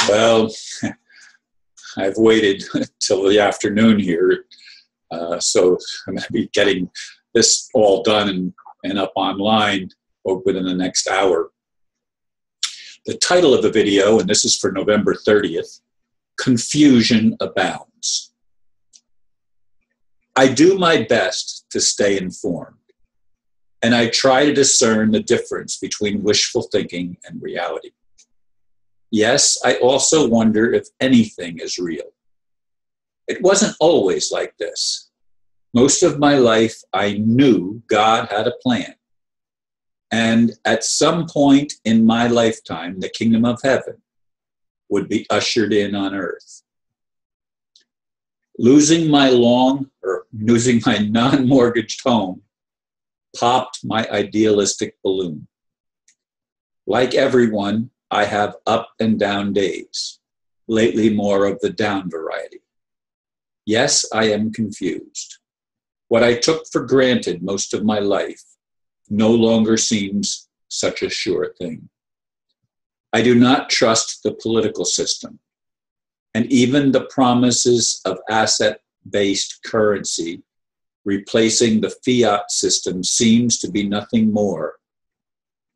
Well, I've waited till the afternoon here, so I'm going to be getting this all done and up online within the next hour. The title of the video, and this is for November 30th, Confusion Abounds. I do my best to stay informed, and I try to discern the difference between wishful thinking and reality. Yes, I also wonder if anything is real. It wasn't always like this. Most of my life, I knew God had a plan. And at some point in my lifetime, the kingdom of heaven would be ushered in on earth. Losing my non-mortgaged home popped my idealistic balloon. Like everyone, I have up and down days, lately more of the down variety. Yes, I am confused. What I took for granted most of my life no longer seems such a sure thing. I do not trust the political system, and even the promises of asset-based currency replacing the fiat system seems to be nothing more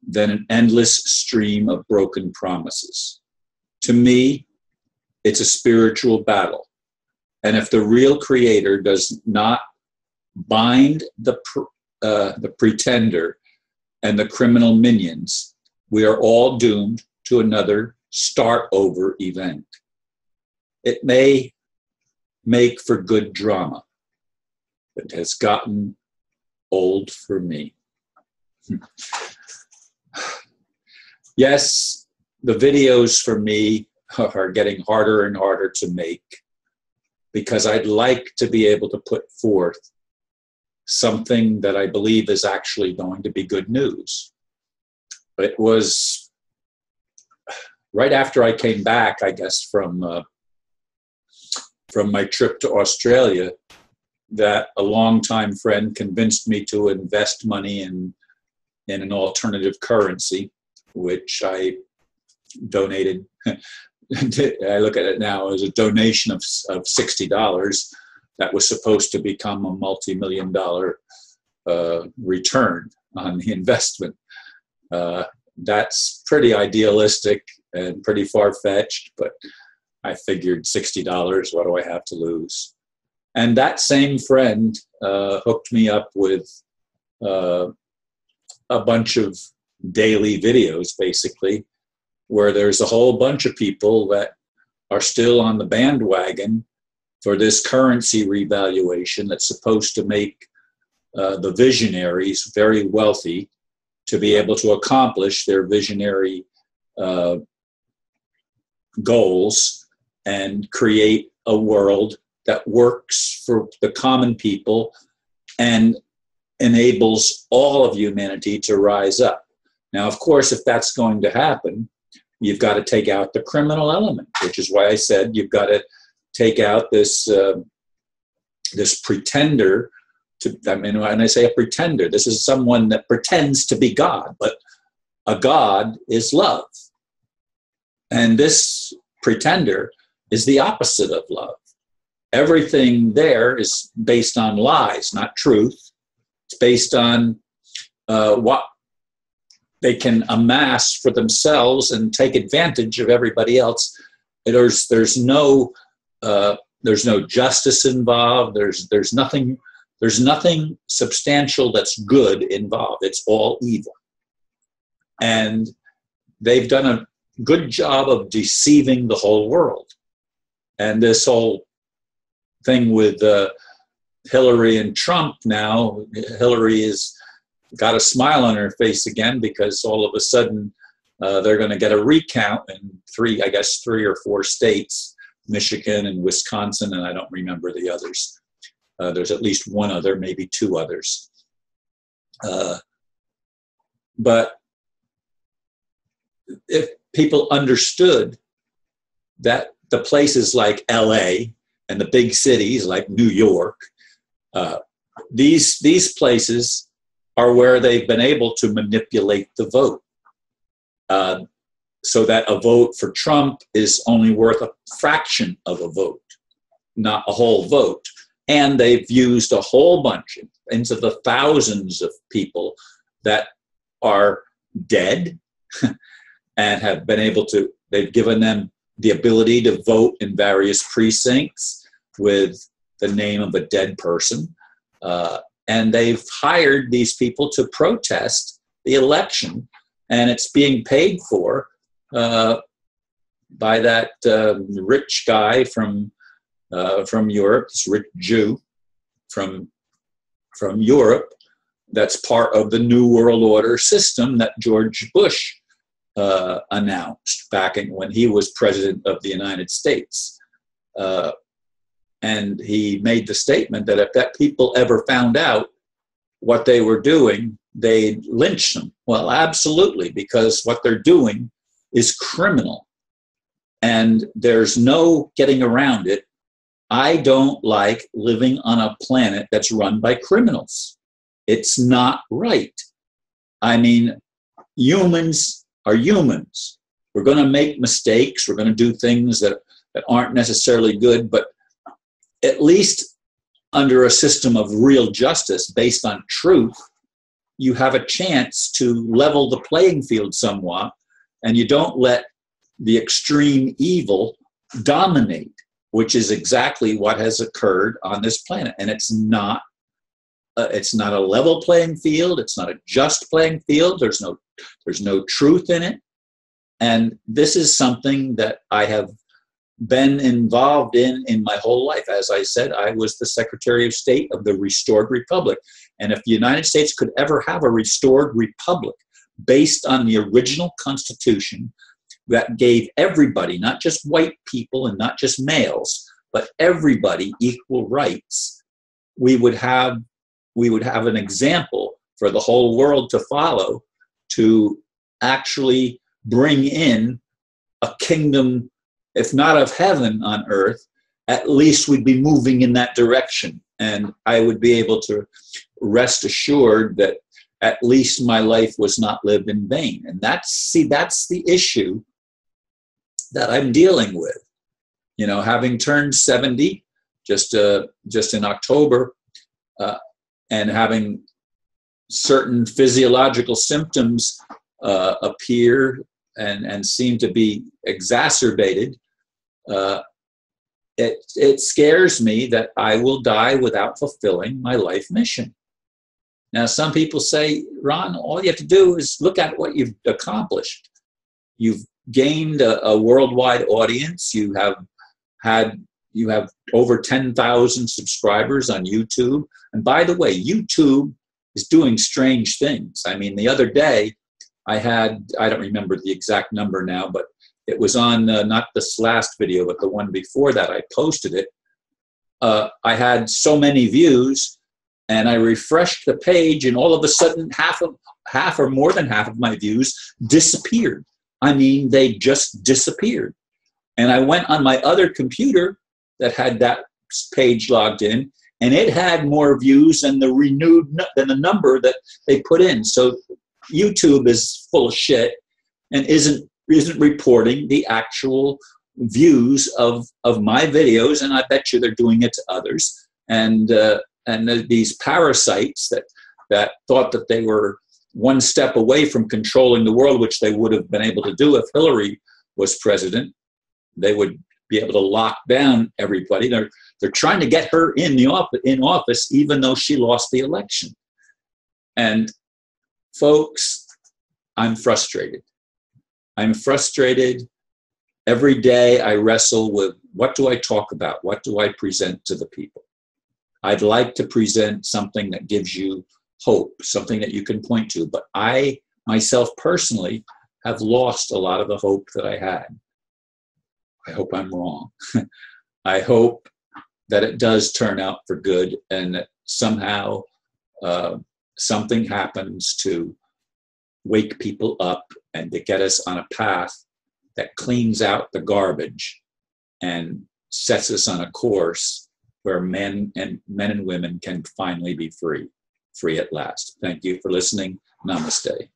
than an endless stream of broken promises. To me, it's a spiritual battle. And if the real creator does not bind the pretender and the criminal minions, we are all doomed to another start-over event. It may make for good drama, but it has gotten old for me. Yes, the videos for me are getting harder and harder to make because I'd like to be able to put forth something that I believe is actually going to be good news. It was right after I came back, I guess, from my trip to Australia, that a longtime friend convinced me to invest money in an alternative currency, which I donated. I look at it now as a donation of $60 that was supposed to become a multi-million-dollar return on the investment. That's pretty idealistic and pretty far-fetched, but I figured $60, what do I have to lose? And that same friend hooked me up with a bunch of daily videos, basically, where there's a whole bunch of people that are still on the bandwagon for this currency revaluation that's supposed to make the visionaries very wealthy to be able to accomplish their visionary goals and create a world that works for the common people and enables all of humanity to rise up. Now, of course, if that's going to happen, you've got to take out the criminal element, which is why I said you've got to take out this this pretender. I mean, when I say a pretender, this is someone that pretends to be God, but a God is love. And this pretender is the opposite of love. Everything there is based on lies, not truth. It's based on what they can amass for themselves and take advantage of everybody else. There's no justice involved. There's nothing substantial that's good involved. It's all evil. And they've done a good job of deceiving the whole world. And this whole thing with Hillary and Trump now, Hillary has got a smile on her face again because all of a sudden they're going to get a recount in three or four states, Michigan and Wisconsin, and I don't remember the others. There's at least one other, maybe two others. But if people understood that the places like LA and the big cities like New York, these places are where they've been able to manipulate the vote. so that a vote for Trump is only worth a fraction of a vote, not a whole vote. And they've used a whole bunch into the thousands of people that are dead and have been able to, they've given them the ability to vote in various precincts with the name of a dead person. And they've hired these people to protest the election, and it's being paid for by that rich guy from Europe, this rich Jew from Europe, that's part of the New World Order system that George Bush announced back when he was president of the United States. And he made the statement that if that people ever found out what they were doing, they'd lynch them. Well, absolutely, because what they're doing is criminal. And there's no getting around it. I don't like living on a planet that's run by criminals. It's not right. I mean, humans are humans. We're going to make mistakes. We're going to do things that aren't necessarily good, but at least under a system of real justice based on truth, you have a chance to level the playing field somewhat, and you don't let the extreme evil dominate, which is exactly what has occurred on this planet. And it's not a level playing field. It's not a just playing field. There's no truth in it. And this is something that I have been involved in my whole life. As I said, I was the Secretary of State of the restored republic. And if the United States could ever have a restored republic based on the original Constitution that gave everybody, not just white people and not just males, but everybody equal rights, we would have an example for the whole world to follow to actually bring in a kingdom, if not of heaven on earth, at least we'd be moving in that direction. And I would be able to rest assured that at least my life was not lived in vain. And that's the issue that I'm dealing with. You know, having turned 70 just in October, and having certain physiological symptoms appear and seem to be exacerbated, it scares me that I will die without fulfilling my life mission. Now, some people say, Ron, all you have to do is look at what you've accomplished. You've gained a worldwide audience. You have over 10,000 subscribers on YouTube. And by the way, YouTube is doing strange things. I mean, the other day I don't remember the exact number now, but it was on not this last video, but the one before that, I posted it. I had so many views, and I refreshed the page, and all of a sudden half or more than half of my views disappeared. I mean, they just disappeared. And I went on my other computer that had that page logged in, and it had more views than the number that they put in. So YouTube is full of shit and isn't reporting the actual views of my videos, and I bet you they're doing it to others. And these parasites that thought that they were one step away from controlling the world, which they would have been able to do if Hillary was president. They would be able to lock down everybody. They're trying to get her in office, even though she lost the election. And folks, I'm frustrated. I'm frustrated. Every day I wrestle with, what do I talk about? What do I present to the people? I'd like to present something that gives you hope, something that you can point to. But I, myself personally, have lost a lot of the hope that I had. I hope I'm wrong. I hope that it does turn out for good, and that somehow something happens to wake people up and to get us on a path that cleans out the garbage and sets us on a course where men and women can finally be free at last. Thank you for listening. Namaste.